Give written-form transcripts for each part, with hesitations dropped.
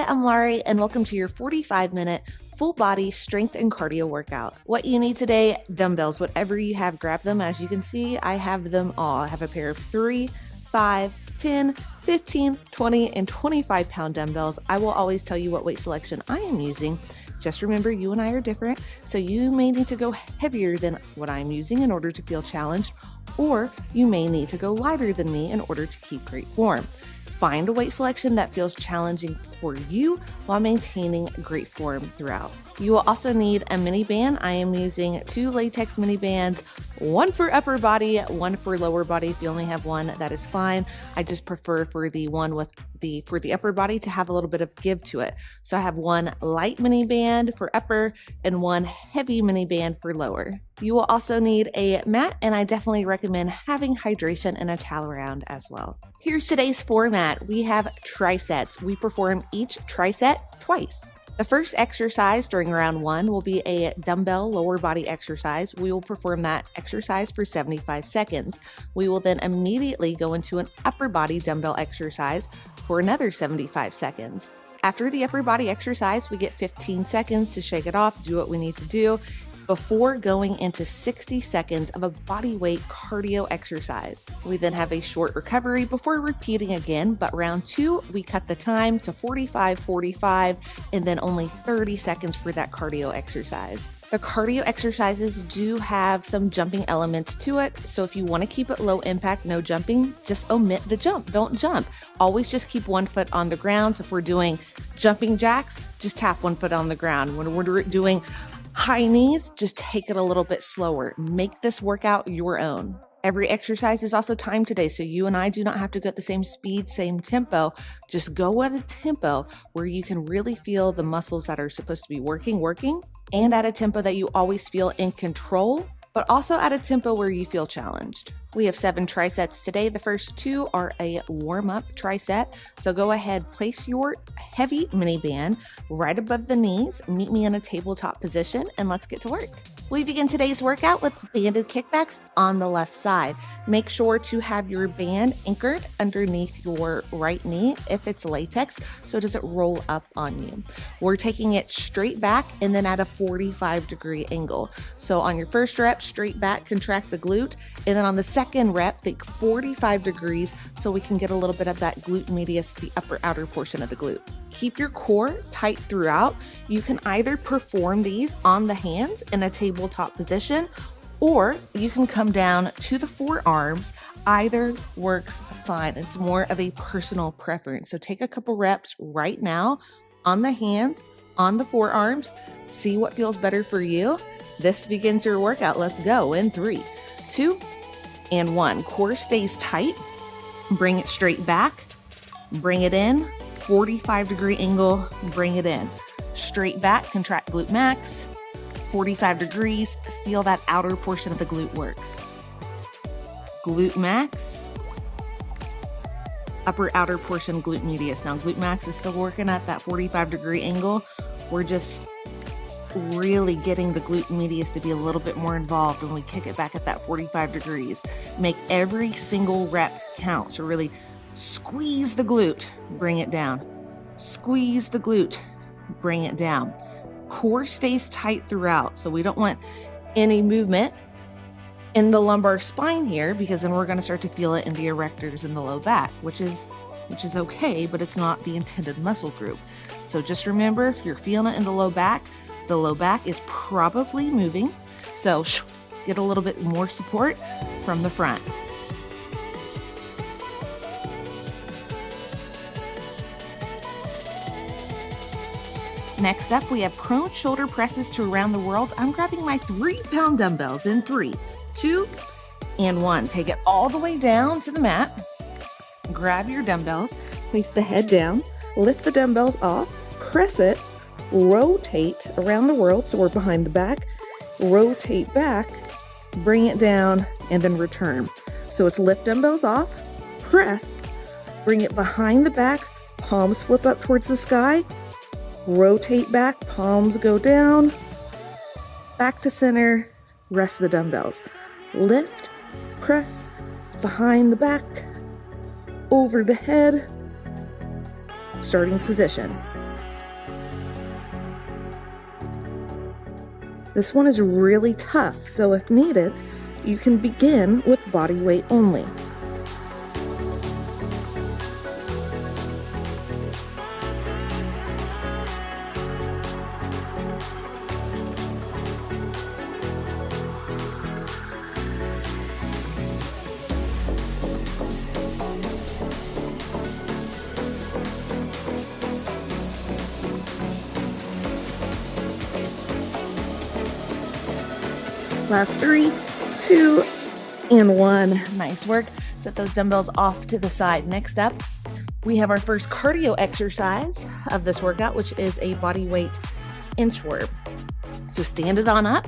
I'm Larie, and welcome to your 45-minute full body strength and cardio workout. What you need today, dumbbells, whatever you have, grab them. As you can see, I have them all. I have a pair of 3, 5, 10, 15, 20, and 25 pound dumbbells. I will always tell you what weight selection I am using. Just remember, you and I are different, so you may need to go heavier than what I'm using in order to feel challenged, or you may need to go lighter than me in order to keep great form. Find a weight selection that feels challenging for you while maintaining great form throughout. You will also need a mini band. I am using 2 latex mini bands, one for upper body, one for lower body. If you only have one, that is fine. I just prefer for the one with for the upper body to have a little bit of give to it. So I have one light mini band for upper and one heavy mini band for lower. You will also need a mat, and I definitely recommend having hydration and a towel around as well. Here's today's format. We have trisets. We perform each triset twice. The first exercise during round 1 will be a dumbbell lower body exercise. We will perform that exercise for 75 seconds. We will then immediately go into an upper body dumbbell exercise for another 75 seconds. After the upper body exercise, we get 15 seconds to shake it off, do what we need to do, before going into 60 seconds of a body weight cardio exercise. We then have a short recovery before repeating again, but round 2, we cut the time to 45, and then only 30 seconds for that cardio exercise. The cardio exercises do have some jumping elements to it, so if you want to keep it low impact, no jumping, just omit the jump. Don't jump. Always just keep one foot on the ground. So if we're doing jumping jacks, just tap one foot on the ground. When we're doing high knees, just take it a little bit slower. Make this workout your own. Every exercise is also timed today, so you and I do not have to go at the same speed, same tempo. Just go at a tempo where you can really feel the muscles that are supposed to be working, and at a tempo that you always feel in control, but also at a tempo where you feel challenged. We have 7 trisets today. The first 2 are a warm-up triset. So go ahead, place your heavy mini band right above the knees, meet me in a tabletop position, and let's get to work. We begin today's workout with banded kickbacks on the left side. Make sure to have your band anchored underneath your right knee if it's latex, so it doesn't roll up on you. We're taking it straight back and then at a 45-degree angle. So on your first rep, straight back, contract the glute, and then on the second rep, think 45 degrees so we can get a little bit of that glute medius, the upper outer portion of the glute. Keep your core tight throughout. You can either perform these on the hands in a tabletop position, or you can come down to the forearms. Either works fine. It's more of a personal preference. So take a couple reps right now on the hands, on the forearms. See what feels better for you. This begins your workout. Let's go in 3, 2, and 1. Core stays tight. Bring it straight back. Bring it in. 45-degree angle, bring it in. Straight back, contract glute max. 45 degrees, feel that outer portion of the glute work. Glute max. Upper outer portion, glute medius. Now glute max is still working at that 45-degree angle. We're just really getting the glute medius to be a little bit more involved when we kick it back at that 45 degrees. Make every single rep count. So really squeeze the glute, bring it down. Squeeze the glute, bring it down. Core stays tight throughout, so we don't want any movement in the lumbar spine here, because then we're going to start to feel it in the erectors and the low back, which is okay, but it's not the intended muscle group. So just remember, if you're feeling it in the low back is probably moving. So get a little bit more support from the front. Next up, we have prone shoulder presses to around the world. I'm grabbing my 3-pound dumbbells in 3, 2, and 1. Take it all the way down to the mat. Grab your dumbbells, place the head down, lift the dumbbells off, press it, rotate around the world so we're behind the back, rotate back, bring it down, and then return. So it's lift dumbbells off, press, bring it behind the back, palms flip up towards the sky, rotate back, palms go down, back to center, rest the dumbbells. Lift, press, behind the back, over the head, starting position. This one is really tough, so if needed, you can begin with body weight only. Last 3, 2, and 1. Nice work. Set those dumbbells off to the side. Next up, we have our first cardio exercise of this workout, which is a body weight inchworm. So stand it on up.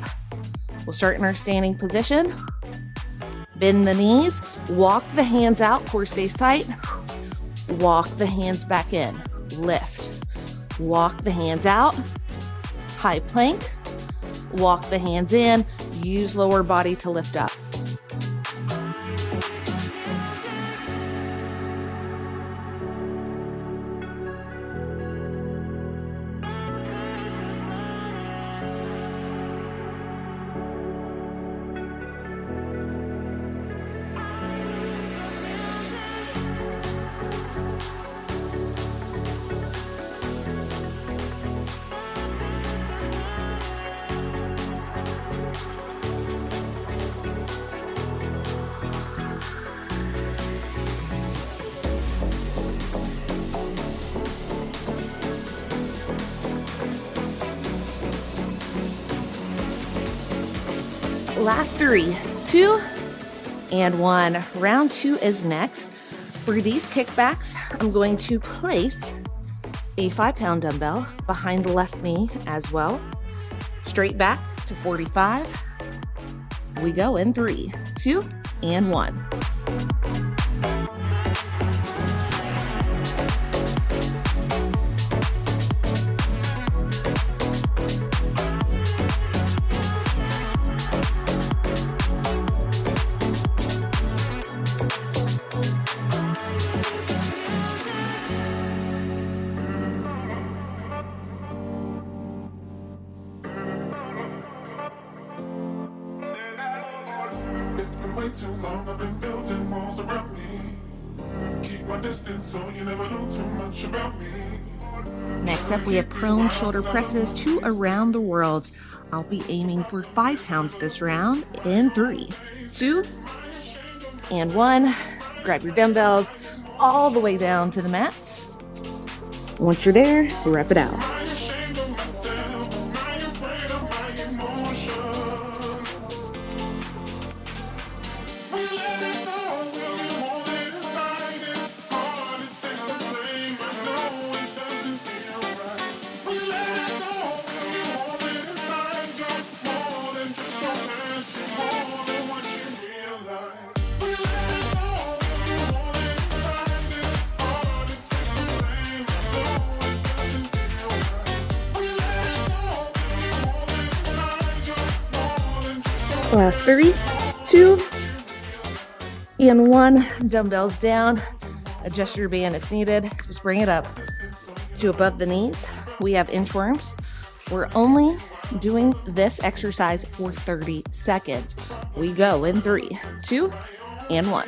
We'll start in our standing position. Bend the knees. Walk the hands out. Core stays tight. Walk the hands back in. Lift. Walk the hands out. High plank. Walk the hands in. Use lower body to lift up. Last 3, 2, and 1. Round 2 is next. For these kickbacks, I'm going to place a 5-pound dumbbell behind the left knee as well. Straight back to 45. We go in 3, 2, and 1. It's been way too long, I've been building walls around me. Keep my distance so you never know too much about me. Next up, we have prone shoulder presses to around the world. I'll be aiming for 5 pounds this round in 3, 2, and 1. Grab your dumbbells all the way down to the mat. Once you're there, rep it out. Last 3, 2, and 1. Dumbbells down. Adjust your band if needed. Just bring it up to above the knees. We have inchworms. We're only doing this exercise for 30 seconds. We go in 3, 2, and 1.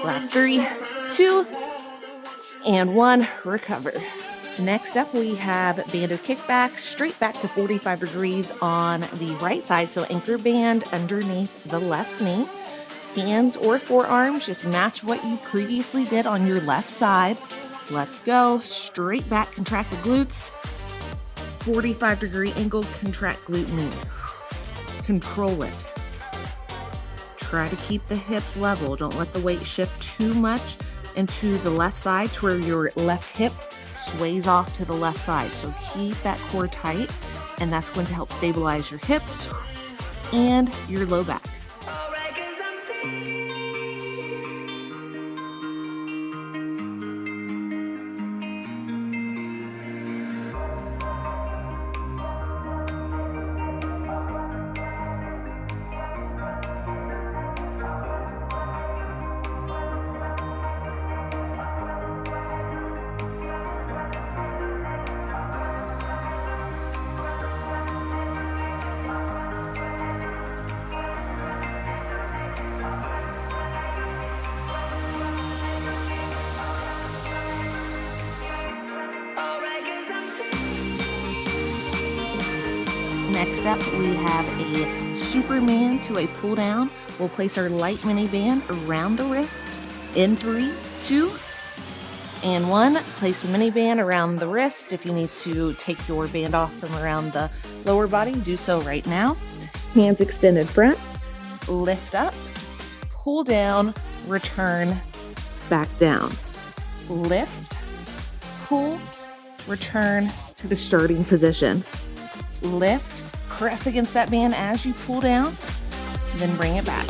Last 3, 2, and 1. Recover. Next up, we have banded kickback, straight back to 45 degrees on the right side. So anchor band underneath the left knee. Hands or forearms, just match what you previously did on your left side. Let's go. Straight back, contract the glutes. 45-degree angle, contract glute knee. Control it. Try to keep the hips level. Don't let the weight shift too much into the left side to where your left hip sways off to the left side. So keep that core tight, and that's going to help stabilize your hips and your low back. Alright, 'cause Next up, we have a Superman to a pull down. We'll place our light mini band around the wrist in 3, 2, and 1. Place the mini band around the wrist. If you need to take your band off from around the lower body, do so right now. Hands extended front, lift up, pull down, return, back down. Lift, pull, return to the starting position. Lift, press against that band as you pull down, then bring it back.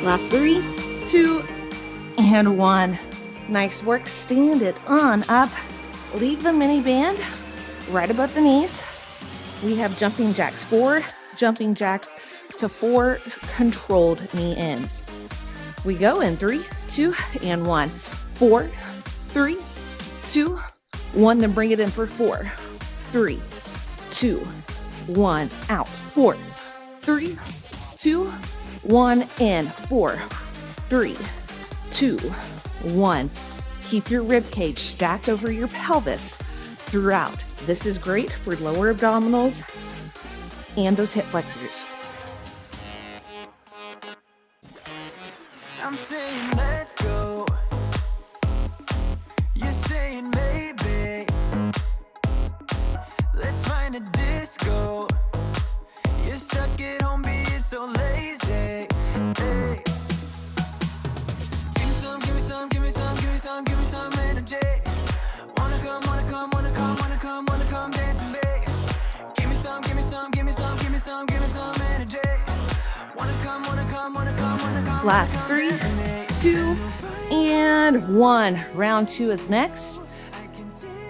Last 3, 2, and 1. Nice work. Stand it on up. Leave the mini band right above the knees. We have jumping jacks, 4 jumping jacks to 4 controlled knee ends. We go in 3, 2, and 1. 4, 3, 2, 1. Then bring it in for 4, 3, 2, 1. Out. 4, 3, 2, 1. In. 4, 3, 2, 1. Keep your rib cage stacked over your pelvis throughout. This is great for lower abdominals and those hip flexors. I'm saying let's go. You're saying maybe. Let's find a disco. You're stuck at home being so lazy. Hey. Give me some, give me some, give me some, give me some, give me some energy. Wanna come, wanna come, wanna come, wanna come, wanna come dance with me. Give me some, give me some, give me some, give me some, give me some energy. Wanna come, wanna come, wanna come, wanna come. Last 3, 2, and 1. Round 2 is next.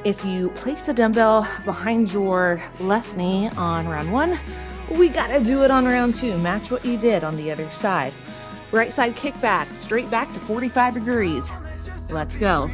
If you place a dumbbell behind your left knee on round 1, we gotta do it on round 2. Match what you did on the other side. Right side kick back, straight back to 45 degrees. Let's go.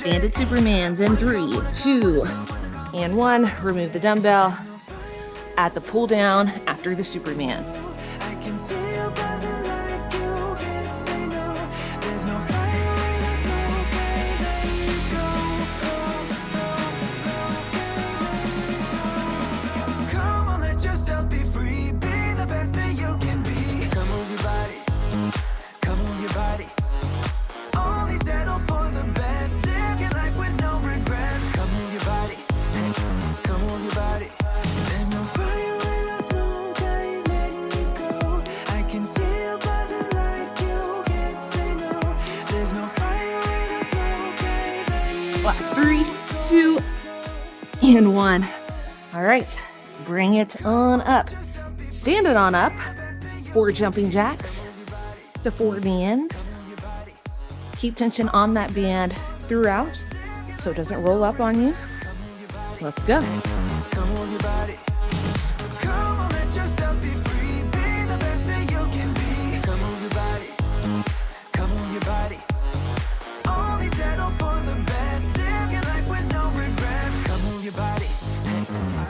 Banded Supermans in 3, 2, and 1. Remove the dumbbell at the pull down after the Superman. Last 3, 2, and 1. All right, bring it on up. Stand it on up. 4 jumping jacks to 4 knee ins. Keep tension on that band throughout so it doesn't roll up on you. Let's go. Come on, your body. Come on, let yourself be free. Be the best that you can be. Come on, your body. Come on, your body. Only settle for the best. Live your life with no regrets. Come on, your body.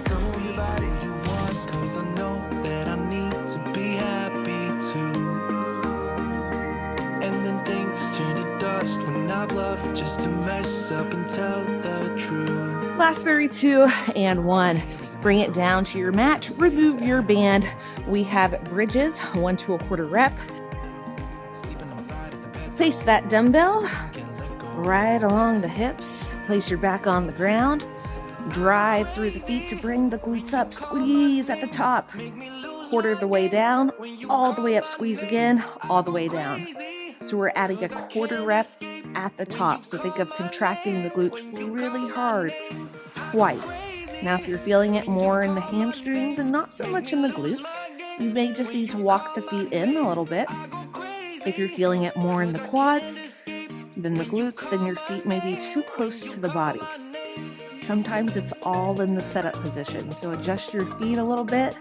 Come on, your body. You want, 'cause I know that I need to be happy too. And then things turn to dust when I'd love just to mess up and tell the truth. Last 32 and 1. Bring it down to your mat. Remove your band. We have bridges, 1 to a quarter rep. Place that dumbbell right along the hips. Place your back on the ground. Drive through the feet to bring the glutes up. Squeeze at the top. Quarter of the way down, all the way up. Squeeze again, all the way down. So we're adding a quarter rep at the top. So think of contracting the glutes really hard twice. Now, if you're feeling it more in the hamstrings and not so much in the glutes, you may just need to walk the feet in a little bit. If you're feeling it more in the quads than the glutes, then your feet may be too close to the body. Sometimes it's all in the setup position. So adjust your feet a little bit.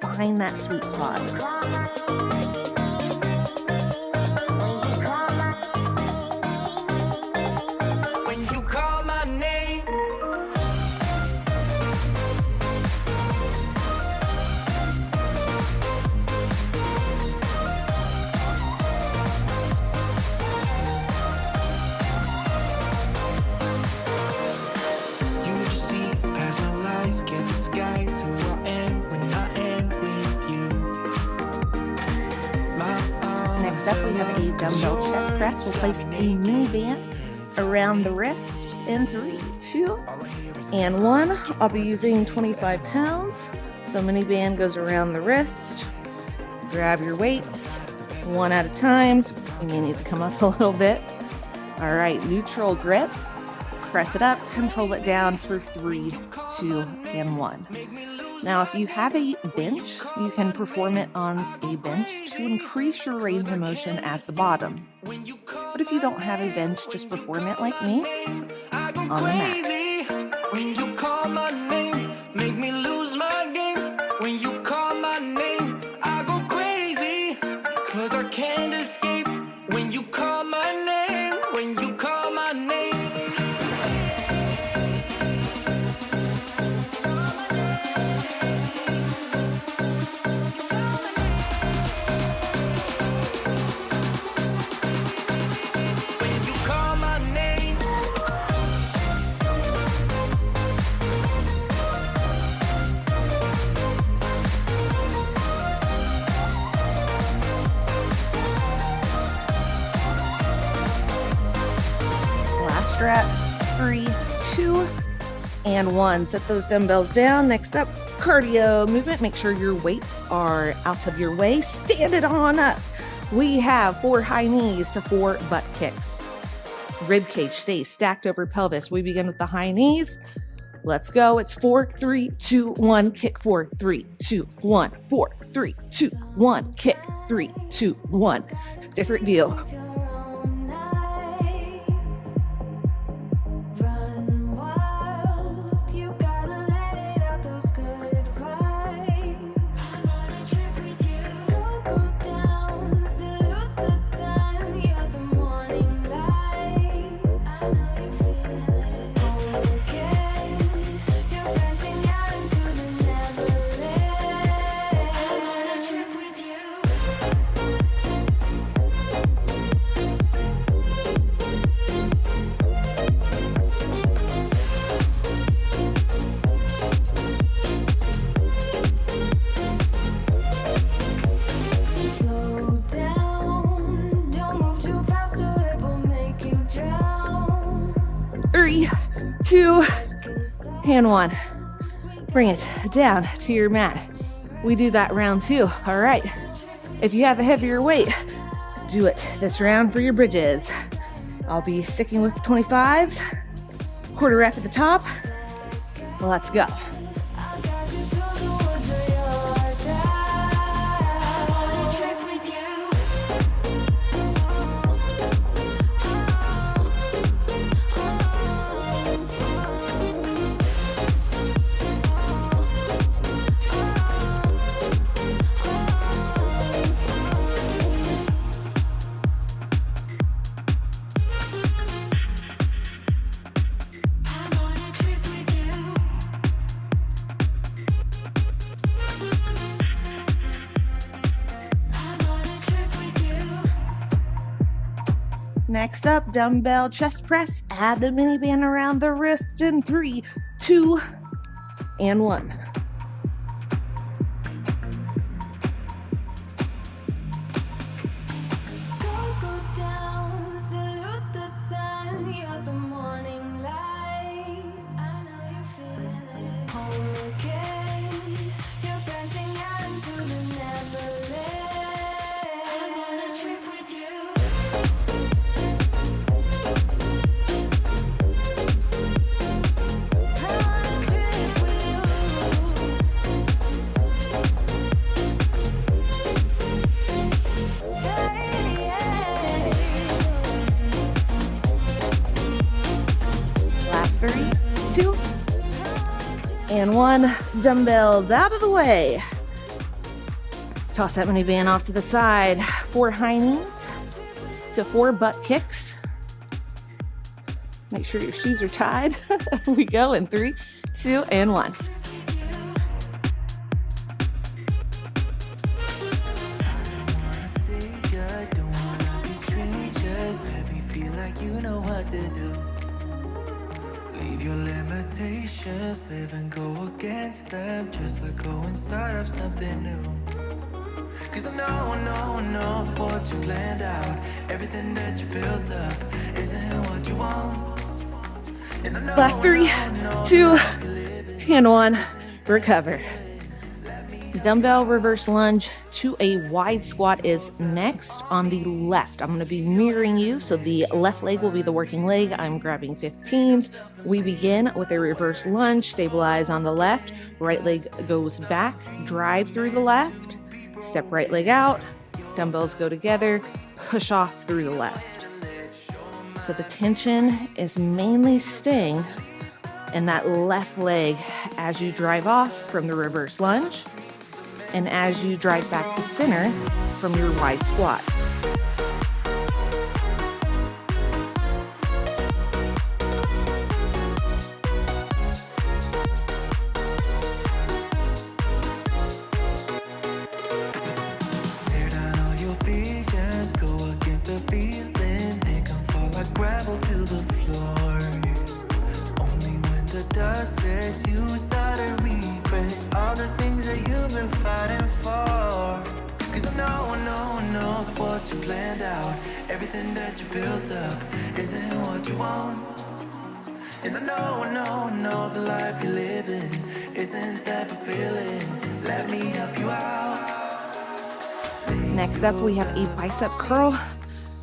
Find that sweet spot. Next up, we have a dumbbell chest press. We'll place a mini band around the wrist in 3, 2, and 1. I'll be using 25 pounds. So mini band goes around the wrist. Grab your weights, one at a time. You may need to come up a little bit. All right, neutral grip. Press it up, control it down for 3, 2, and 1. Now, if you have a bench, you can perform it on a bench to increase your range of motion at the bottom. But if you don't have a bench, just perform it like me on the mat. When you call my name, make me lose my game. When you call my name, I go crazy, 'cause I can't escape. When you call my name, when you call my name. Strap, 3, 2, and 1. Set those dumbbells down. Next up, cardio movement. Make sure your weights are out of your way. Stand it on up. We have 4 high knees to 4 butt kicks. Rib cage stays stacked over pelvis. We begin with the high knees. Let's go. It's 4, 3, 2, 1. Kick 4, 3, 2, 1. 4, 3, 2, 1. Kick 3, 2, 1. Different view. Three, 2, and 1. Bring it down to your mat. We do that round 2. All right. If you have a heavier weight, do it this round for your bridges. I'll be sticking with the 25s. quarter rep at the top. Let's go. Next up, dumbbell chest press. Add the mini band around the wrist in 3, 2, and 1. Last 3, 2, and 1. Dumbbells out of the way. Toss that mini band off to the side. 4 high knees to 4 butt kicks. Make sure your shoes are tied. We go in 3, 2, and 1. Live and go against them. Just let go and start up something new. Cause I know that what you planned out, everything that you built up, isn't what you want. And I know, Last 3, 2, and 1. Recover. Dumbbell reverse lunge to a wide squat is next on the left. I'm going to be mirroring you, so the left leg will be the working leg. I'm grabbing 15s. We begin with a reverse lunge, stabilize on the left. Right leg goes back, drive through the left, step right leg out, dumbbells go together, push off through the left. So the tension is mainly staying in that left leg as you drive off from the reverse lunge and as you drive back to center from your wide squat. Tear down all your visions, go against the feeling, make them fall like gravel to the floor. Only when the dust says you start to regret all the things that you've been fighting for. Cause I know that what you planned out, everything that you built up, isn't what you want. And I know the life you're living isn't that fulfilling. Let me help you out. Next up, we have a bicep curl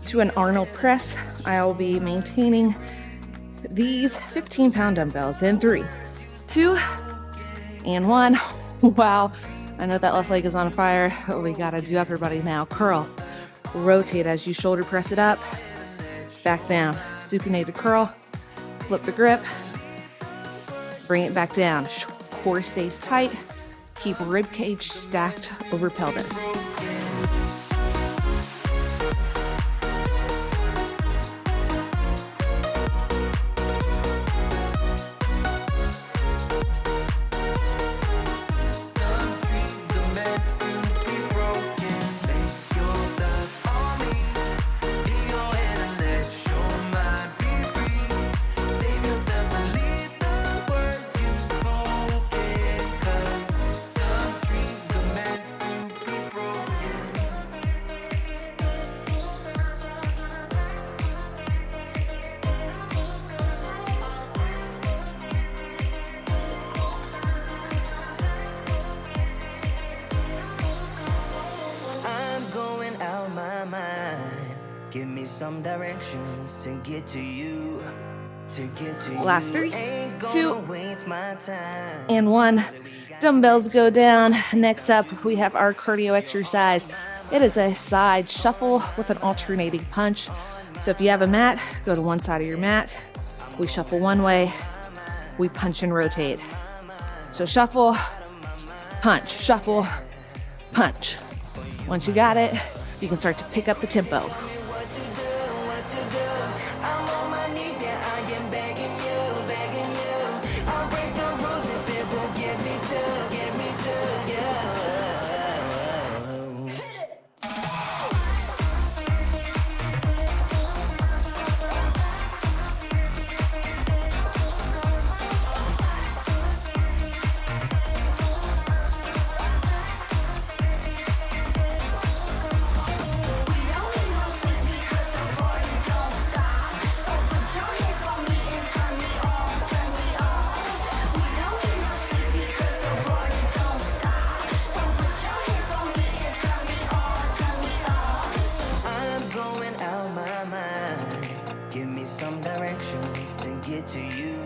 to an Arnold press. I'll be maintaining these 15-pound dumbbells in 3, 2, and 1. Wow, I know that left leg is on fire. What we gotta do, everybody, now. Curl, rotate as you shoulder press it up, back down. Supinated curl, flip the grip, bring it back down. Core stays tight. Keep rib cage stacked over pelvis. Give me some directions to get to you. Last 3, 2, and 1. Dumbbells go down. Next up, we have our cardio exercise. It is a side shuffle with an alternating punch. So if you have a mat, go to one side of your mat. We shuffle one way, we punch and rotate. So shuffle, punch, punch. Once you got it, you can start to pick up the tempo.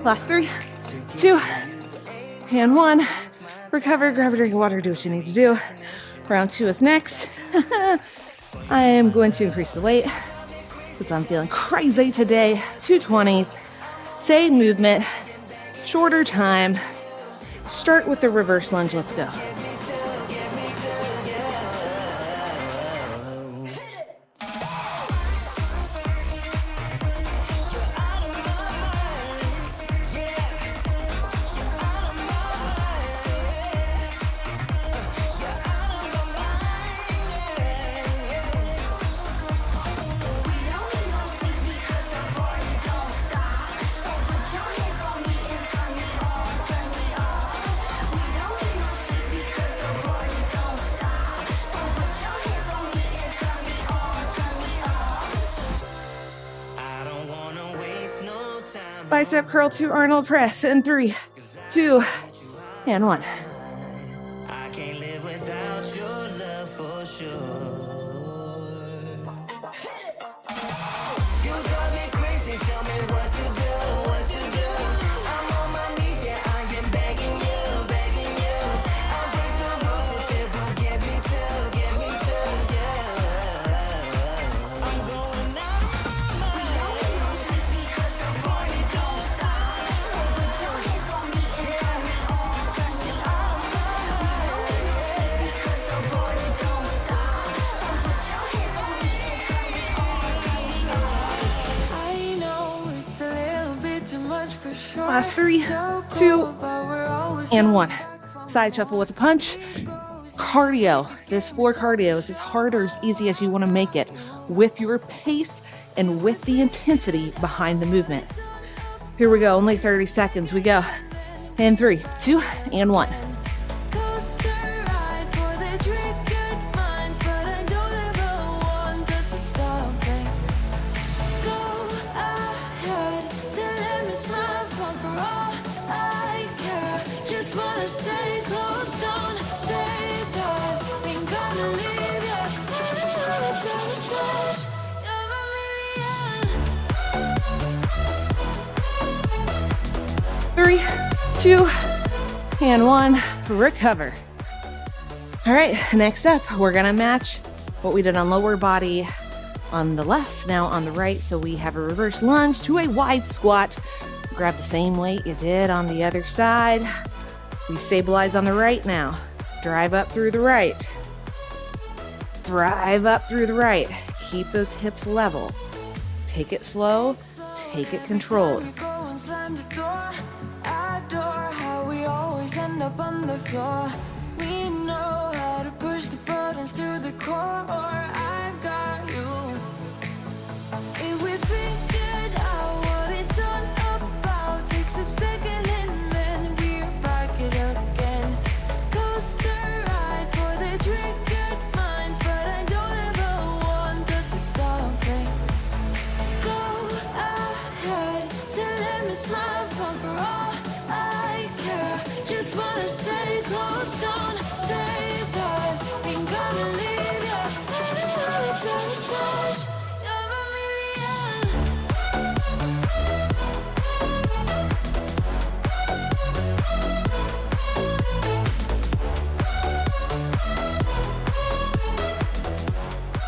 Last 3, 2, and 1. Recover, grab a drink of water, do what you need to do. Round 2 is next. I am going to increase the weight because I'm feeling crazy today. 220s, same movement, shorter time. Start with the reverse lunge, let's go. Bicep curl to Arnold press in 3, 2, and 1. I can't live without your love for sure. You drive me crazy, tell me what to do, what to do. I'm on my knees, yeah, I am begging you, begging you. I'll break the rules if it will get me to, yeah. I'm going out of my mind because the party don't stop. So put your hands on me and turn me on, turn me on. Because the party don't stop. So put your hands on me and turn me on, turn me on. I know it's a little bit too much for sure. Last 3, 2, and 1. Side shuffle with a punch. Cardio. This floor cardio is as hard or as easy as you want to make it with your pace and with the intensity behind the movement. Here we go. Only 30 seconds. We go. In 3, 2, and 1. Coaster ride for the triggered minds, but I don't ever want us to stop it. Go ahead, till let me smile for all I care. Just wanna stay close, don't say that. Ain't gonna leave ya. Wanna sabotage, you're a million. 3, 2, and 1. Recover. All right, next up, we're gonna match what we did on lower body on the left, now on the right. So we have a reverse lunge to a wide squat. Grab the same weight you did on the other side. We stabilize on the right now. Drive up through the right. Drive up through the right. Keep those hips level. Take it slow, take it controlled. We go and slam the door. I adore how we always end up on the floor. We know how to push the buttons to the core. I've got you. If we figured out what it's all about, takes a second and then we're back it again. Coaster ride for the triggered minds, but I don't ever want us to stop it. Go ahead, till let me smile for all I care. Just wanna stay close, don't say that. Ain't gonna leave ya.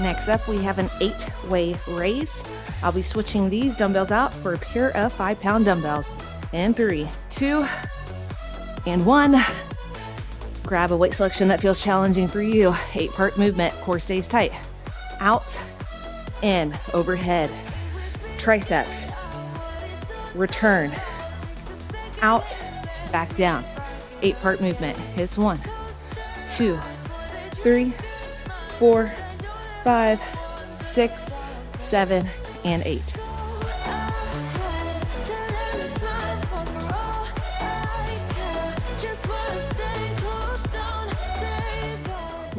Next up, we have an 8-way raise. I'll be switching these dumbbells out for a pair of 5-pound dumbbells. In 3, 2, and 1. Grab a weight selection that feels challenging for you. 8-part movement, core stays tight. Out, in, overhead. Triceps, return, out, back down. 8-part movement. Hits 1, 2, 3, 4, 5, 6, 7, and 8.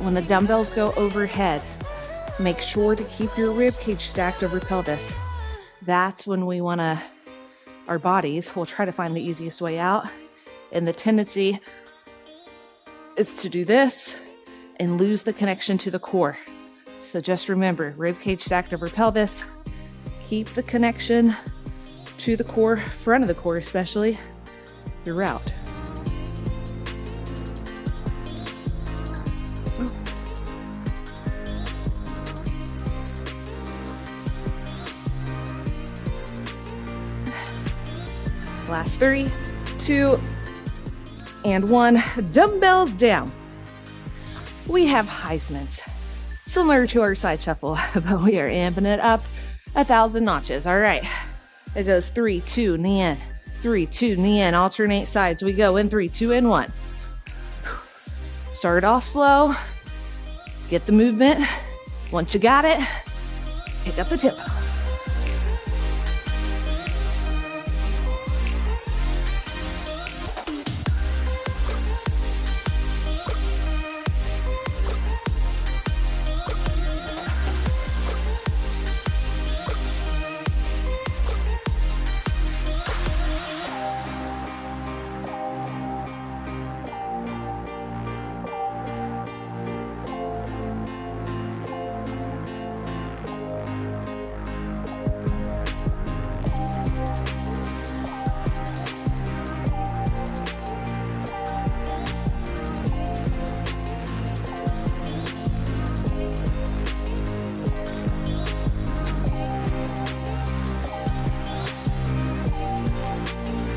When the dumbbells go overhead, make sure to keep your rib cage stacked over pelvis. That's when we want to, our bodies will try to find the easiest way out. And the tendency is to do this and lose the connection to the core. So just remember, rib cage stacked over pelvis. Keep the connection to the core, front of the core especially, throughout. Last 3, 2, and 1. Dumbbells down. We have Heisman's, similar to our side shuffle, but we are amping it up 1,000 notches. All right. It goes 3, 2, knee in. 3, 2, knee in. Alternate sides. We go in 3, 2, and 1. Start off slow. Get the movement. Once you got it, pick up the tempo.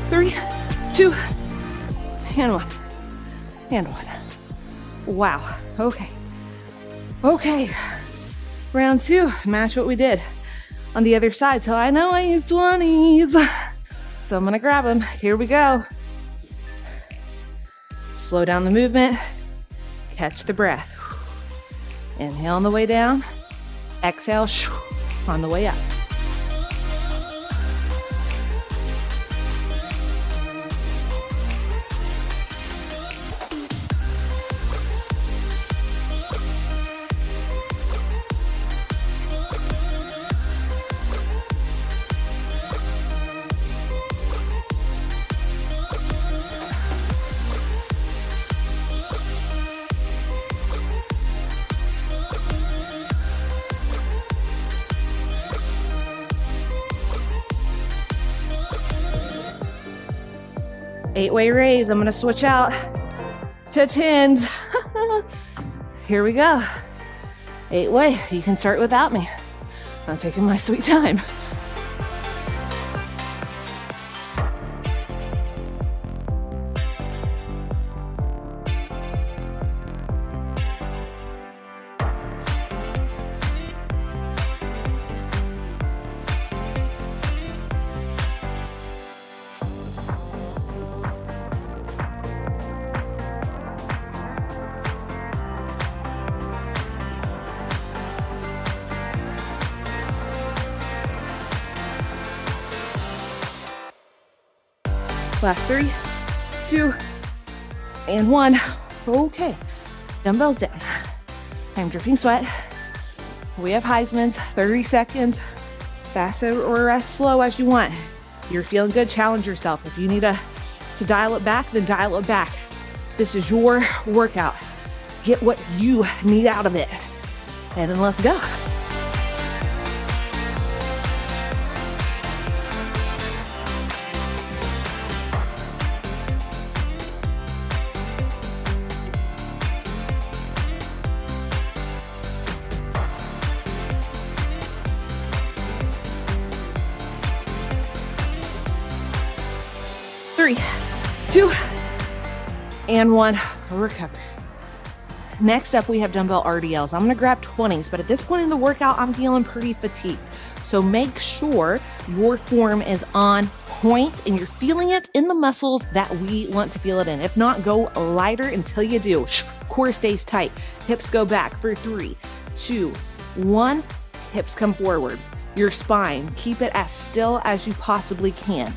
Three, 2, and 1, and 1. Wow. Okay. Round 2, match what we did on the other side. So I know I used 20s. So I'm gonna grab them. Here we go. Slow down the movement. Catch the breath. Inhale on the way down. Exhale on the way up. Eight-way raise. I'm going to switch out to 10s. Here we go. 8-way. You can start without me. I'm taking my sweet time. Last 3, 2, and 1. Okay, dumbbells down. I'm dripping sweat. We have Heisman's, 30 seconds. Fast or as slow as you want. You're feeling good, challenge yourself. If you need to dial it back, then dial it back. This is your workout. Get what you need out of it. And then let's go. 3, 2, and 1. Recover. Next up, we have dumbbell RDLs. I'm going to grab 20s, but at this point in the workout, I'm feeling pretty fatigued. So make sure your form is on point and you're feeling it in the muscles that we want to feel it in. If not, go lighter until you do. Core stays tight. Hips go back for 3, 2, 1. Hips come forward. Your spine, keep it as still as you possibly can.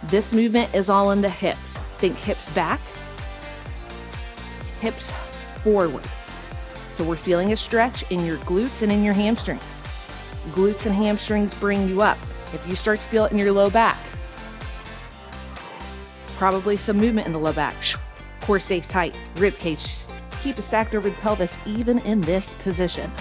This movement is all in the hips. Think hips back, hips forward. So we're feeling a stretch in your glutes and in your hamstrings. Glutes and hamstrings bring you up. If you start to feel it in your low back, probably some movement in the low back. Core stays tight. Rib cage, keep it stacked over the pelvis even in this position.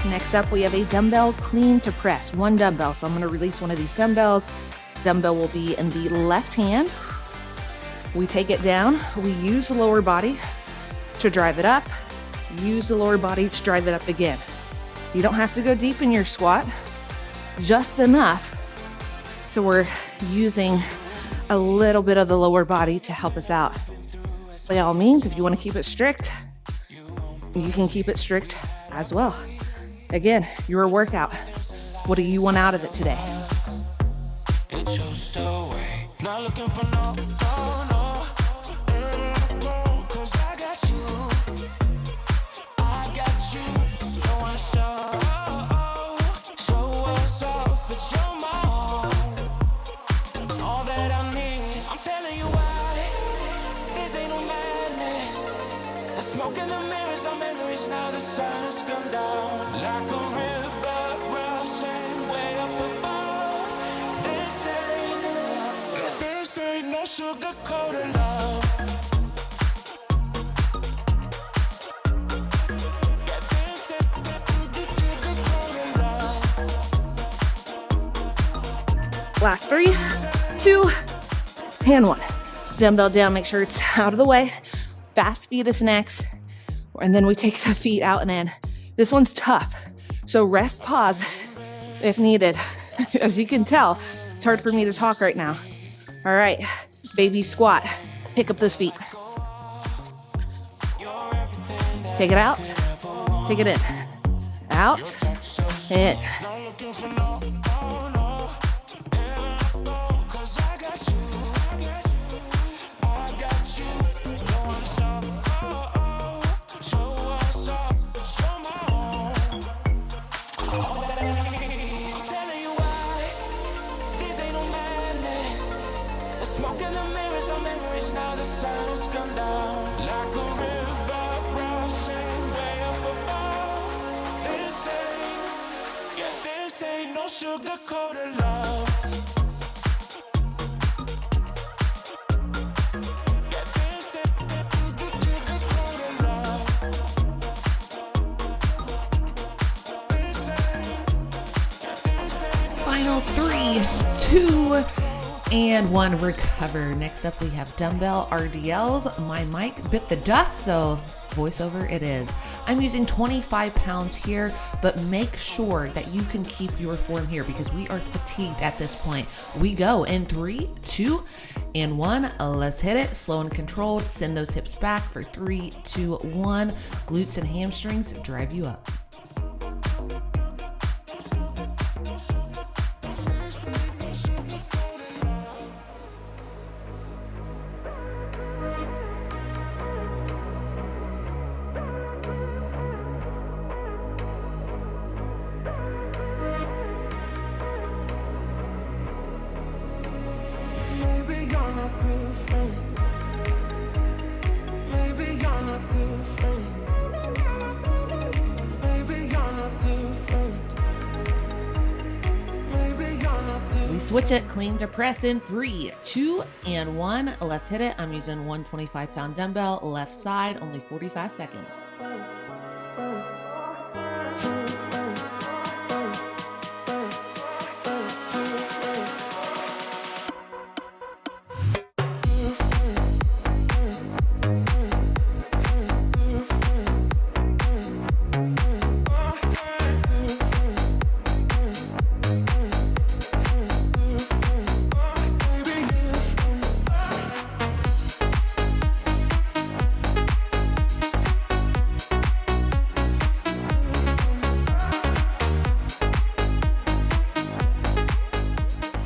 Next up, we have a dumbbell clean to press, 1 dumbbell. So I'm going to release one of these dumbbells. Dumbbell will be in the left hand. We take it down. We use the lower body to drive it up. Use the lower body to drive it up again. You don't have to go deep in your squat, just enough. So we're using a little bit of the lower body to help us out. By all means, if you want to keep it strict, you can keep it strict as well. Again, your workout. What do you want out of it today? It's just a way. Not looking for no. Cause I got you. I got you. Don't wanna show us off, but you're my all that I need. I'm telling you why. This ain't no madness. The smoke in the mirrors are memories. Now the sun has come down. Like a river rushing way up above. This ain't no sugar-coated love. Yeah, this ain't sugar-coated love. Last 3, 2, and 1. Dumbbell down, make sure it's out of the way. Fast feet is next. And then we take the feet out and in. This one's tough. So rest, pause if needed. As you can tell, it's hard for me to talk right now. All right, baby squat. Pick up those feet. Take it out. Take it in. Out. In. Smoke in the mirrors are memories. Now the sun has come down. Like a river rushing way up above. This ain't no sugar-coated love. Yeah, this ain't sugar-coated love. Final 3, 2, and 1. Recover. Next up, we have dumbbell RDLs. My mic bit the dust, so voiceover it is. I'm using 25 pounds here, but make sure that you can keep your form here because we are fatigued at this point. We go in 3, 2, and 1. Let's hit it. Slow and controlled. Send those hips back for 3, 2, 1. Glutes and hamstrings drive you up. switch it, clean to press in 3, 2, and 1. Let's hit it. I'm using 125-pound dumbbell, left side, only 45 seconds.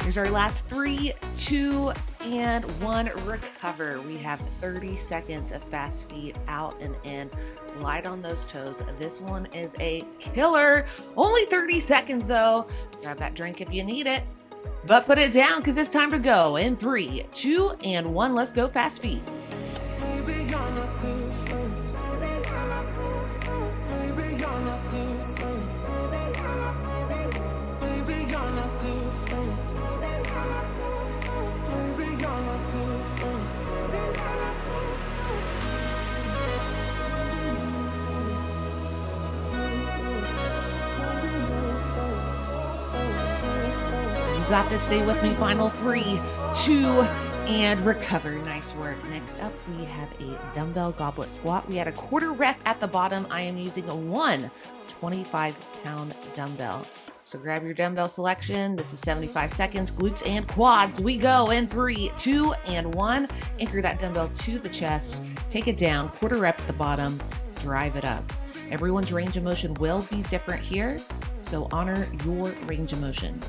Here's our last 3, 2, and 1. Recover. We have 30 seconds of fast feet out and in. Light on those toes. This one is a killer. Only 30 seconds though. Grab that drink if you need it. But put it down because it's time to go in 3, 2, and 1. Let's go fast feet. You got this. Stay with me. Final 3, 2, and recover. Nice work. Next up, we have a dumbbell goblet squat. We had a quarter rep at the bottom. I am using a 25-pound dumbbell. So grab your dumbbell selection. This is 75 seconds, glutes and quads. We go in 3, 2, and 1. Anchor that dumbbell to the chest. Take it down, quarter rep at the bottom, drive it up. Everyone's range of motion will be different here, so honor your range of motion.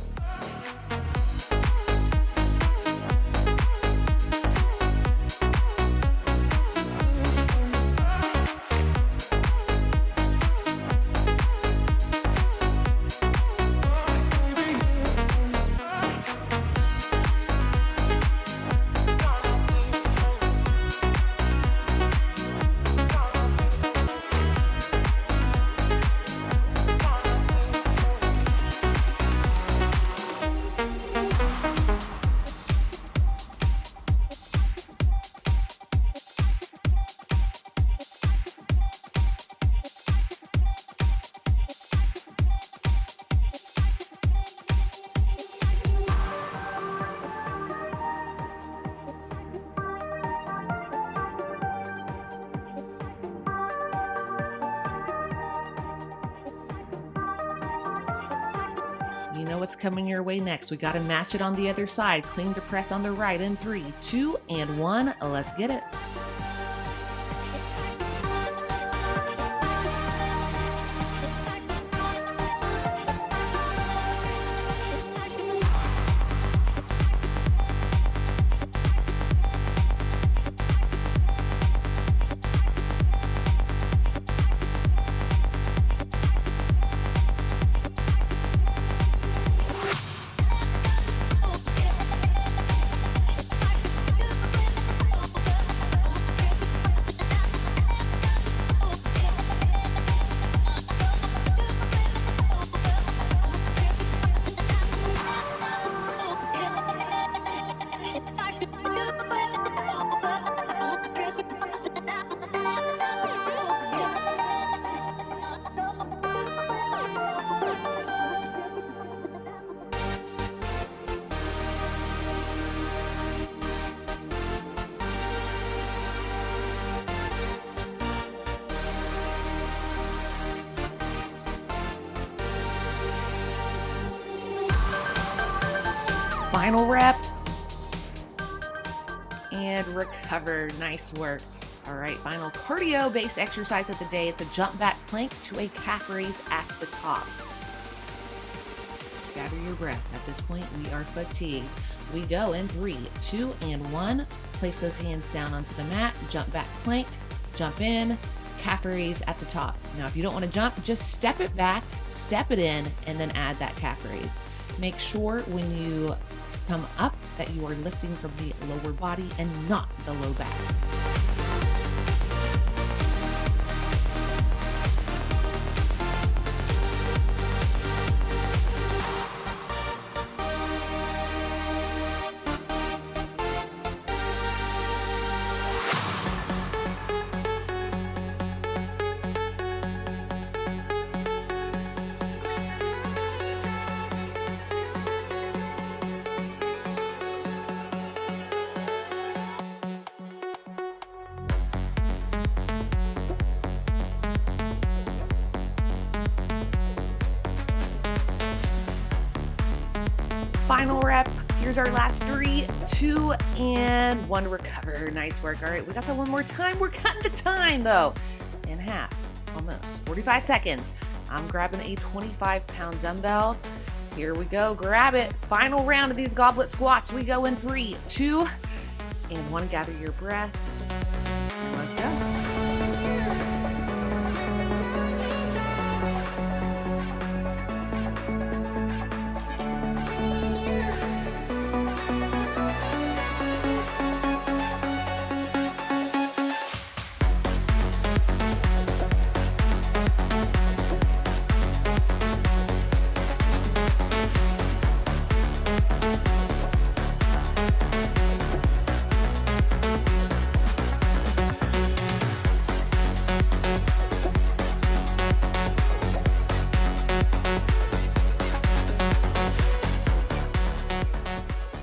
You know what's coming your way next. We got to match it on the other side. Clean to press on the right in 3, 2, and 1. Let's get it. Final rep. And recover. Nice work. All right, final cardio based exercise of the day. It's a jump back plank to a calf raise at the top. Gather your breath. At this point, we are fatigued. We go in 3, 2, and 1. Place those hands down onto the mat. Jump back plank. Jump in. Calf raise at the top. Now, if you don't want to jump, just step it back, step it in, and then add that calf raise. Make sure when you come up that you are lifting from the lower body and not the low back. final rep. Here's our last 3, 2, and 1. Recover. Nice work. All right, we got that one more time. We're cutting the time though in half, almost 45 seconds. I'm grabbing a 25-pound dumbbell. Here we go. Grab it. Final round of these goblet squats. We go in 3, 2, and 1. Gather your breath. And let's go.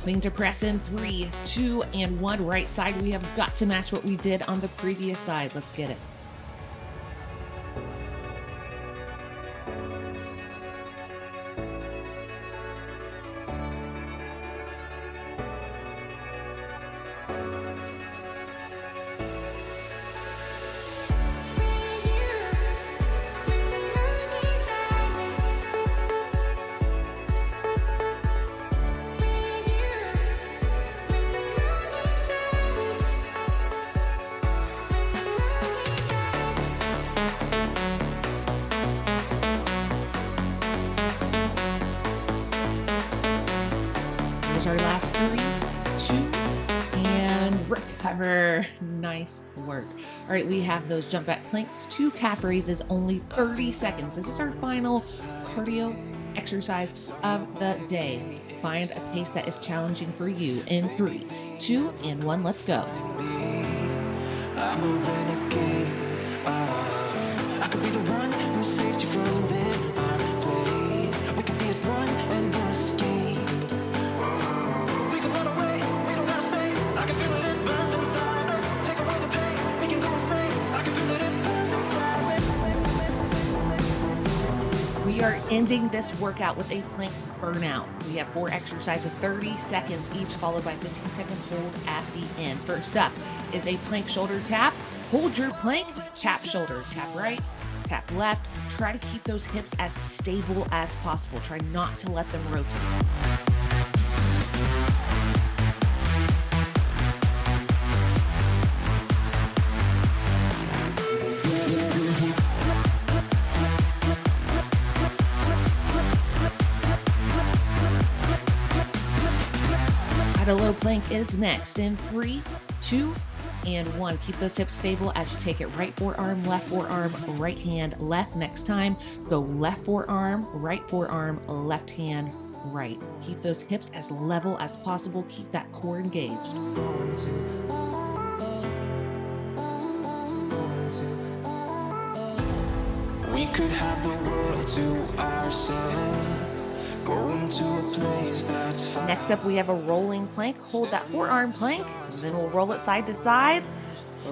Clean to press in 3, 2, and 1. Right side, we have got to match what we did on the previous side. Let's get it. Our last 3, 2, and recover. Nice work. All right, we have those jump back planks, 2 calf raises, only 30 seconds. This is our final cardio exercise of the day. Find a pace that is challenging for you in 3, 2, and 1. Let's go. I'm a renegade. I could be the one who saved you from this place. We could be as one and we'll escape. We can run away, we don't gotta stay. I can feel it, it burns inside. Take away the pain, we can go insane. I can feel it, it burns inside. We are ending this workout with a plank burnout. We have 4 exercises, 30 seconds each, followed by 15-second hold at the end. First up is a plank shoulder tap. Hold your plank, tap shoulder, tap right, tap left. Try to keep those hips as stable as possible. Try not to let them rotate. A low plank is next in 3, 2, and 1. Keep those hips stable as you take it. Right forearm, right hand, left. Next time, go left forearm, left hand, right. Keep those hips as level as possible. Keep that core engaged. We could have the world to ourselves. Going to a place that's fine. Next up, we have a rolling plank. Hold that forearm plank, and then we'll roll it side to side.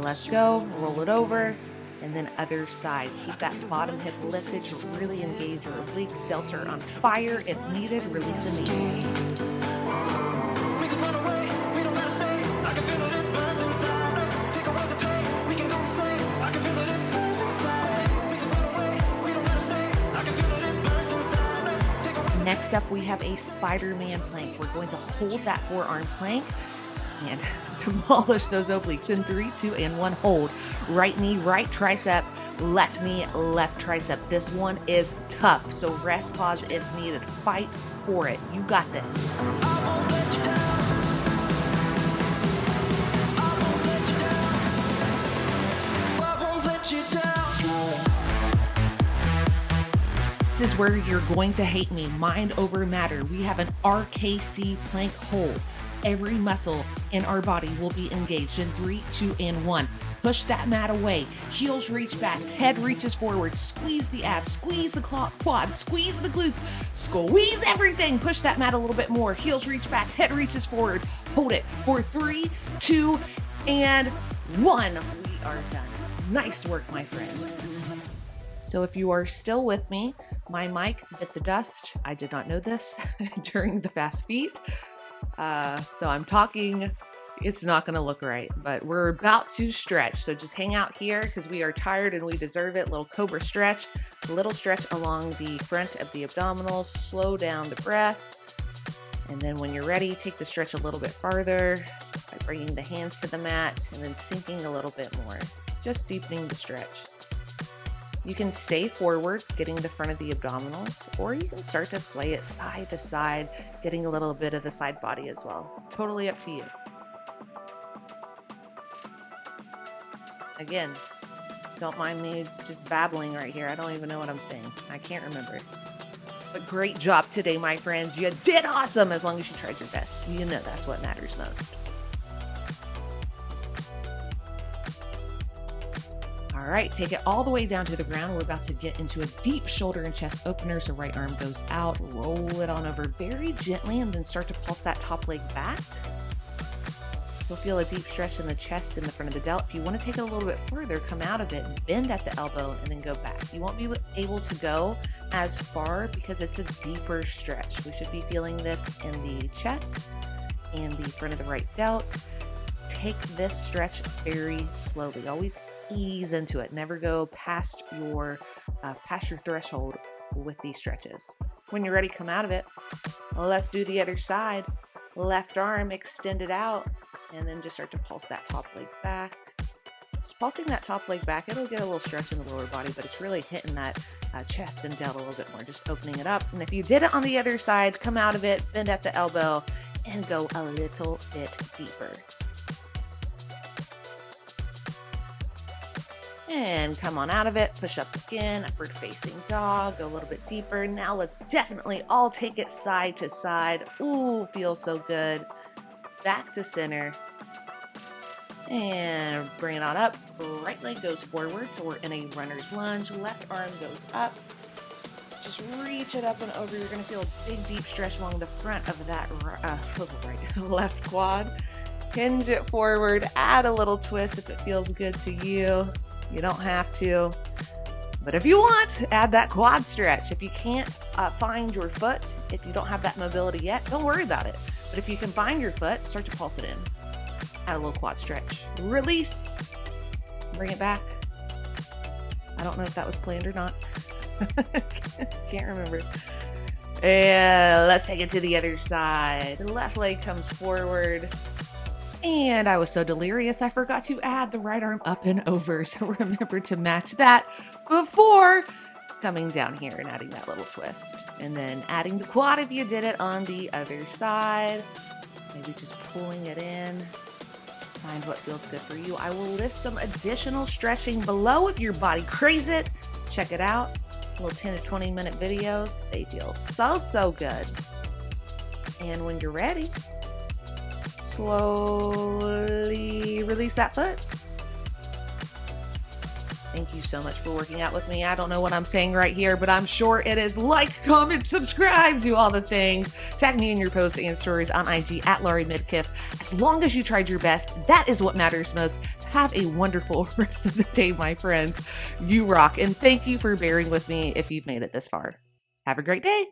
Let's go. Roll it over, and then other side. Keep that bottom hip lifted to really engage your obliques. Delts are on fire. If needed, release immediately. We can run away, we don't gotta stay. I can feel it, it burns inside. Take away the pain, we can go insane. I can feel it, it burns inside. We can run away, we don't gotta stay. I can feel it, it burns inside. Next up, we have a Spider-Man plank. We're going to hold that forearm plank and demolish those obliques in 3, 2, and 1. Hold. Right knee, right tricep, left knee, left tricep. This one is tough, so rest, pause if needed. Fight for it. You got this. I won't let you down. I won't let you down. I won't let you down. This is where you're going to hate me. Mind over matter. We have an RKC plank hold. Every muscle in our body will be engaged in 3, 2, and 1. Push that mat away. Heels reach back. Head reaches forward. Squeeze the abs. Squeeze the quads. Squeeze the glutes. Squeeze everything. Push that mat a little bit more. Heels reach back. Head reaches forward. Hold it for 3, 2, and 1. We are done. Nice work, my friends. So if you are still with me, my mic bit the dust. I did not know this during the fast feet. So I'm talking, it's not going to look right, but we're about to stretch. So just hang out here because we are tired and we deserve it. Little cobra stretch, little stretch along the front of the abdominals, slow down the breath. And then when you're ready, take the stretch a little bit farther by bringing the hands to the mat and then sinking a little bit more, just deepening the stretch. You can stay forward, getting the front of the abdominals, or you can start to sway it side to side, getting a little bit of the side body as well. Totally up to you. Again, don't mind me just babbling right here. I don't even know what I'm saying. I can't remember. But great job today, my friends. You did awesome as long as you tried your best. You know that's what matters most. All right, take it all the way down to the ground. We're about to get into a deep shoulder and chest opener. So right arm goes out, roll it on over very gently, and then start to pulse that top leg back. You'll feel a deep stretch in the chest in the front of the delt. If you want to take it a little bit further, come out of it, bend at the elbow, and then go back. You won't be able to go as far because it's a deeper stretch. We should be feeling this in the chest and the front of the right delt. Take this stretch very slowly. Always ease into it. Never go past your threshold with these stretches. When you're ready, come out of it. Let's do the other side. Left arm, extend it out, and then just start to pulse that top leg back. Just pulsing that top leg back, it'll get a little stretch in the lower body, but it's really hitting that chest and delt a little bit more, just opening it up. And if you did it on the other side, come out of it, bend at the elbow, and go a little bit deeper. And come on out of it, push up again, upward facing dog, go a little bit deeper. Now let's definitely all take it side to side. Ooh, feels so good. Back to center. And bring it on up. Right leg goes forward, so we're in a runner's lunge. Left arm goes up. Just reach it up and over. You're gonna feel a big deep stretch along the front of that left quad. Hinge it forward, add a little twist if it feels good to you. You don't have to, but if you want, add that quad stretch. If you can't find your foot, if you don't have that mobility yet, don't worry about it. But if you can find your foot, start to pulse it in. Add a little quad stretch. Release. Bring it back. I don't know if that was planned or not. Can't remember. And let's take it to the other side. The left leg comes forward. And I was so delirious, I forgot to add the right arm up and over. So remember to match that before coming down here and adding that little twist. And then adding the quad if you did it on the other side. Maybe just pulling it in. Find what feels good for you. I will list some additional stretching below if your body craves it. Check it out. Little 10 to 20 minute videos. They feel so good. And when you're ready, slowly release that foot. Thank you so much for working out with me. I don't know what I'm saying right here, but I'm sure it is. Like, comment, subscribe, do all the things. Tag me in your posts and stories on IG at Larie Midkiff. As long as you tried your best, that is what matters most. Have a wonderful rest of the day, my friends. You rock. And thank you for bearing with me if you've made it this far. Have a great day.